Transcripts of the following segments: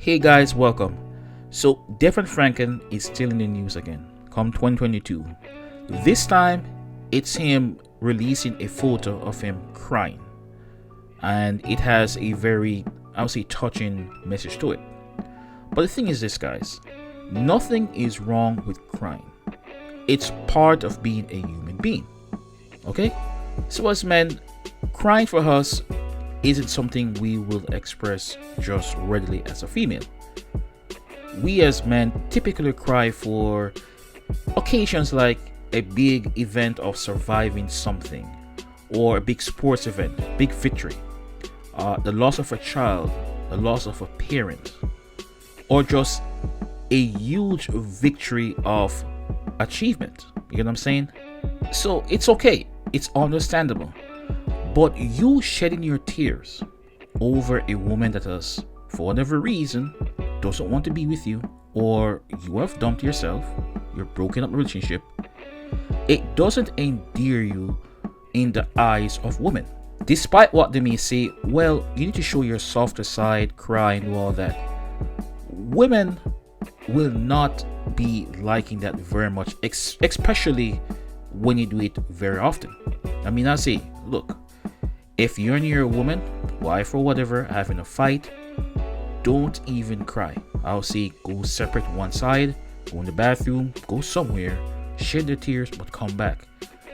Hey guys, welcome. So, Devon Franklin is still in the news again, come 2022. This time, it's him releasing a photo of him crying. And it has a very, I would say, touching message to it. But the thing is this, guys. Nothing is wrong with crying. It's part of being a human being. Okay? So as men, crying for us isn't something we will express just readily as a female. We as men typically cry for occasions like a big event of surviving something, or a big sports event, big victory, the loss of a child, the loss of a parent, or just a huge victory of achievement. You get what I'm saying? So it's okay, it's understandable. But you shedding your tears over a woman that has, for whatever reason, doesn't want to be with you, or you have dumped yourself, you're broken up a relationship, it doesn't endear you in the eyes of women. Despite what they may say, well, you need to show your softer side, cry and do all that. Women will not be liking that very much, especially when you do it very often. I mean, I say, look, if you're near a woman, wife or whatever, having a fight, don't even cry. I'll say go separate one side, go in the bathroom, go somewhere, shed the tears, but come back.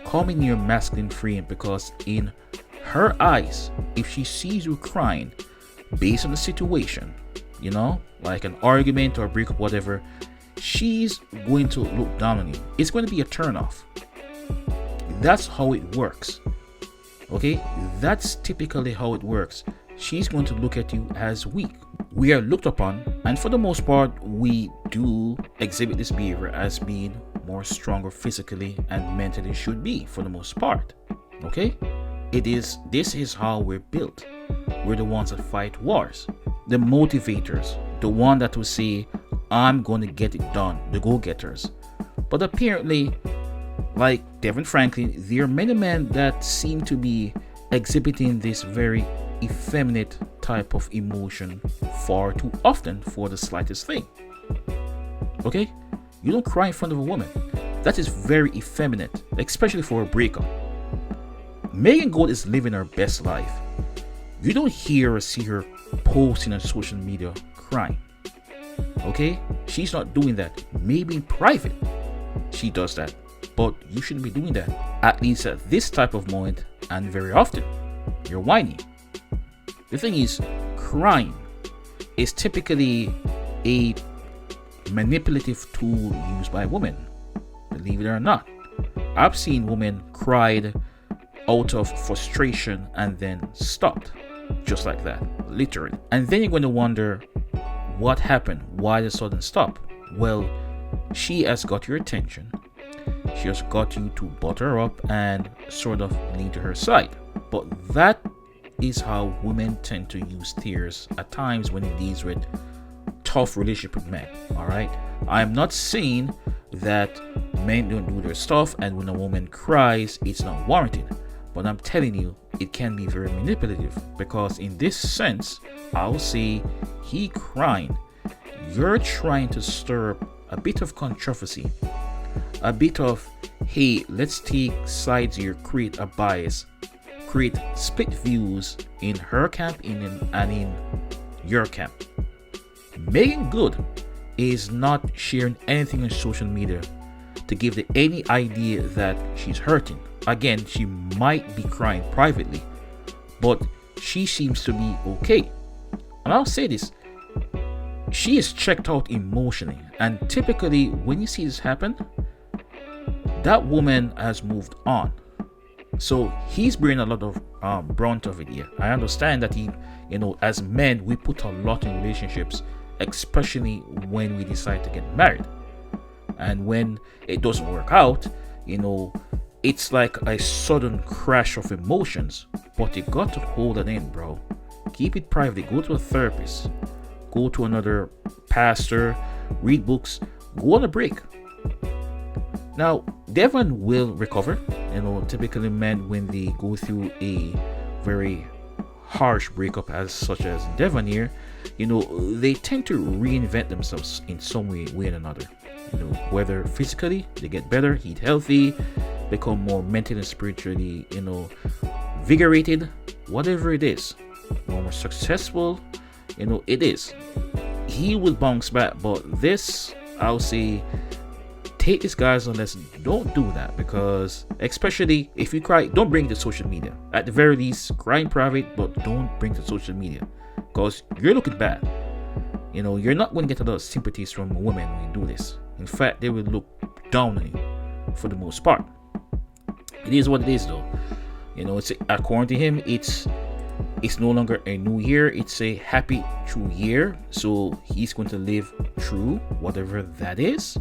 Come in your masculine frame, because in her eyes, if she sees you crying based on the situation, you know, like an argument or a breakup, whatever, she's going to look down on you. It's going to be a turnoff. That's how it works. Okay, that's typically how it works. She's going to look at you as weak. We are looked upon, and for the most part, we do exhibit this behavior as being more stronger physically and mentally, should be for the most part. Okay, this is how we're built. We're the ones that fight wars, the motivators, the one that will say, I'm going to get it done, the go-getters. But apparently, like Devon Franklin, there are many men that seem to be exhibiting this very effeminate type of emotion far too often for the slightest thing. Okay? You don't cry in front of a woman. That is very effeminate, especially for a breakup. Meagan Good is living her best life. You don't hear or see her posting on social media crying. Okay? She's not doing that. Maybe in private she does that. But you shouldn't be doing that, at least at this type of moment, and very often. You're whiny. The thing is, crying is typically a manipulative tool used by women. Believe it or not. I've seen women cried out of frustration and then stopped. Just like that. Literally. And then you're going to wonder, what happened? Why the sudden stop? Well, she has got your attention. She has got you to butter her up and sort of lean to her side. But that is how women tend to use tears at times when it deals with tough relationship with men. Alright? I'm not saying that men don't do their stuff and when a woman cries, it's not warranted. But I'm telling you, it can be very manipulative, because in this sense, I'll say he crying, you're trying to stir up a bit of controversy. A bit of, hey, let's take sides here, create a bias, create split views in her camp and in your camp. Meagan Good is not sharing anything on social media to give any idea that she's hurting. Again, she might be crying privately, but she seems to be okay. And I'll say this, she is checked out emotionally, and typically when you see this happen, that woman has moved on. So he's bearing a lot of brunt of it here. I understand that as men, we put a lot in relationships, especially when we decide to get married. And when it doesn't work out, it's like a sudden crash of emotions. But you got to hold it in, bro. Keep it private. Go to a therapist. Go to another pastor. Read books. Go on a break. Now, Devon will recover. Typically men, when they go through a very harsh breakup as such as Devon here, they tend to reinvent themselves in some way or another. Whether physically they get better, eat healthy, become more mentally and spiritually, vigorated, whatever it is, more successful, it is. He will bounce back, but this, I'll say, take this guy's on lesson. Don't do that, because especially if you cry, don't bring it to social media. At the very least, cry in private, but don't bring it to social media, because you're looking bad. You're not going to get a lot of sympathies from women when you do this. In fact, they will look down on you for the most part. It is what it is, though. It's, according to him, it's no longer a new year, it's a happy true year. So he's going to live true, whatever that is.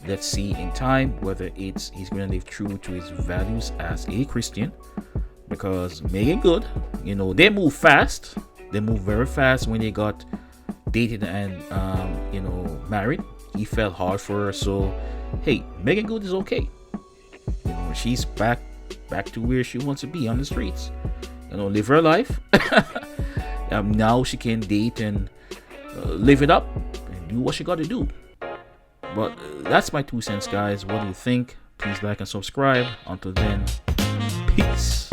Let's see in time whether he's going to live true to his values as a Christian. Because Meagan Good, they move fast. They move very fast. When they got dated and married, he fell hard for her. So hey, Meagan Good is okay. She's back to where she wants to be, on the streets. Live her life. Now she can date and live it up and do what she got to do. But that's my 2 cents, guys. What do you think? Please like and subscribe. Until then, peace.